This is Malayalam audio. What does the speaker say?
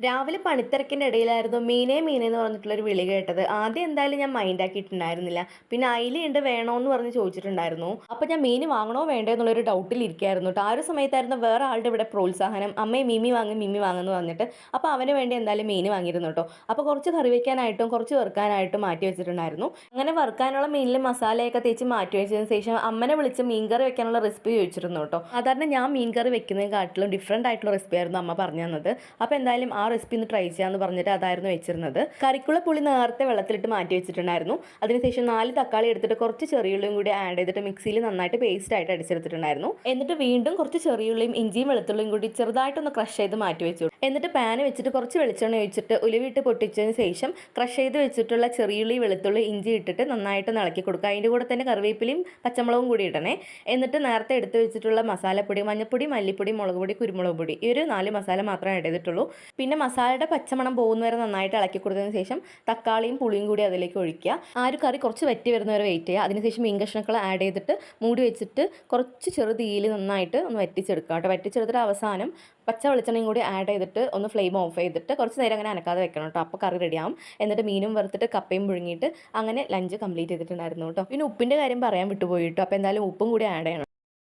രാവിലെ പണിത്തിരക്കിൻ്റെ ഇടയിലായിരുന്നു മീനേ മീനേ എന്ന് പറഞ്ഞിട്ടുള്ളൊരു വിളി കേട്ടത്. ആദ്യം എന്തായാലും ഞാൻ മൈൻഡ് ആക്കിയിട്ടുണ്ടായിരുന്നില്ല. പിന്നെ അയിലയുണ്ട് വേണോന്ന് പറഞ്ഞ് ചോദിച്ചിട്ടുണ്ടായിരുന്നു. അപ്പോൾ ഞാൻ മീൻ വാങ്ങണോ വേണ്ടോ എന്നുള്ളൊരു ഡൗട്ടിൽ ഇരിക്കുകയായിരുന്നു ട്ടോ. ആ ഒരു സമയത്തായിരുന്നു വേറെ ആളുടെ ഇവിടെ പ്രോത്സാഹനം. അമ്മേ മിമി വാങ്ങ് മിമി വാങ്ങെന്ന് പറഞ്ഞിട്ട്. അപ്പോൾ അവന് വേണ്ടി എന്തായാലും മീൻ വാങ്ങിയിരുന്നു ട്ടോ. അപ്പോൾ കുറച്ച് കറി വെക്കാനായിട്ടും കുറച്ച് വറുക്കാനായിട്ടും മാറ്റി വെച്ചിട്ടുണ്ടായിരുന്നു. അങ്ങനെ വറുക്കാനുള്ള മീനിൽ മസാലയൊക്കെ തേച്ച് മാറ്റി വെച്ചതിന് ശേഷം അമ്മനെ വിളിച്ച് മീൻകറി വെക്കാനുള്ള റെസിപ്പി ചോദിച്ചിരുന്നു ട്ടോ. സാധാരണ ഞാൻ മീൻകറി വെക്കുന്നതിനെക്കാട്ടിലും ഡിഫറൻറ്റ് ആയിട്ടുള്ള റെസിപ്പി ആയിരുന്നു അമ്മ പറഞ്ഞു തന്നത്. അപ്പോൾ എന്തായാലും ആ റെസിപ്പി ഒന്ന് ട്രൈ ചെയ്യാമെന്ന് പറഞ്ഞിട്ട് അതായിരുന്നു വെച്ചിരുന്നത്. കറിക്കുള്ള പുളി നേരത്തെ വെള്ളത്തിലിട്ട് മാറ്റി വെച്ചിട്ടുണ്ടായിരുന്നു. അതിനുശേഷം 4 തക്കാളി എടുത്തിട്ട് കുറച്ച് ചെറിയുള്ളിയും കൂടി ആഡ് ചെയ്തിട്ട് മിക്സിയിൽ നന്നായിട്ട് പേസ്റ്റ് ആയിട്ട് അടിച്ചെടുത്തിട്ടുണ്ടായിരുന്നു. എന്നിട്ട് വീണ്ടും കുറച്ച് ചെറിയുള്ളിയും ഇഞ്ചിയും വെളുത്തുള്ളിയും കൂടി ചെറുതായിട്ടൊന്ന് ക്രഷ് ചെയ്ത് മാറ്റി വെച്ചു. എന്നിട്ട് പാൻ വെച്ചിട്ട് കുറച്ച് വെളിച്ചെണ്ണ ഒഴിച്ചിട്ട് ഉലുവിട്ട് പൊട്ടിച്ചതിന് ശേഷം ക്രഷ് ചെയ്ത് വെച്ചിട്ടുള്ള ചെറിയുള്ളി വെളുത്തുള്ളി ഇഞ്ചി ഇട്ടിട്ട് നന്നായിട്ട് ഇളക്കി കൊടുക്കുക. അതിൻ്റെ കൂടെ തന്നെ കറിവേപ്പിലയും പച്ചമുളകും കൂടി ഇടണേ. എന്നിട്ട് നേരത്തെ എടുത്ത് വെച്ചിട്ടുള്ള മസാലപ്പൊടി മഞ്ഞൾപ്പൊടി മല്ലിപ്പൊടി മുളക് പൊടി കുരുമുളക് പൊടി ഈ ഒരു 4 മസാല മാത്രമേ ആഡ് ചെയ്തിട്ടുള്ളൂ. പിന്നെ മസാലയുടെ പച്ചമണം പോകുന്നവരെ നന്നായിട്ട് ഇളക്കി കൊടുത്തതിന് ശേഷം തക്കാളിയും പുളിയും കൂടി അതിലേക്ക് ഒഴിക്കുക. ആ ഒരു കറി കുറച്ച് വറ്റി വരുന്നവരെ വെയിറ്റ് ചെയ്യുക. അതിനുശേഷം മീൻ കഷ്ണങ്ങൾ ആഡ് ചെയ്തിട്ട് മൂടി വെച്ചിട്ട് കുറച്ച് ചെറു തീയിൽ നന്നായിട്ട് ഒന്ന് വറ്റിച്ചെടുക്കുക കേട്ടോ. വറ്റിച്ചെടുത്തിട്ട് അവസാനം പച്ച വെളിച്ചെണ്ണയും കൂടി ആഡ് ചെയ്തിട്ട് ഒന്ന് ഫ്ലെയിം ഓഫ് ചെയ്തിട്ട് കുറച്ച് നേരം അങ്ങനെ അനക്കാതെ വെക്കണം കേട്ടോ. അപ്പോൾ കറി റെഡിയാവും. എന്നിട്ട് മീനും വറുത്തിട്ട് കപ്പയും പുഴുങ്ങിയിട്ട് അങ്ങനെ ലഞ്ച് കംപ്ലീറ്റ് ചെയ്തിട്ടുണ്ടായിരുന്നു കേട്ടോ. പിന്നെ ഉപ്പിൻ്റെ കാര്യം പറയാൻ വിട്ടുപോയി കേട്ടോ. അപ്പോൾ എന്തായാലും ഉപ്പും കൂടി ആഡ് ചെയ്യണം.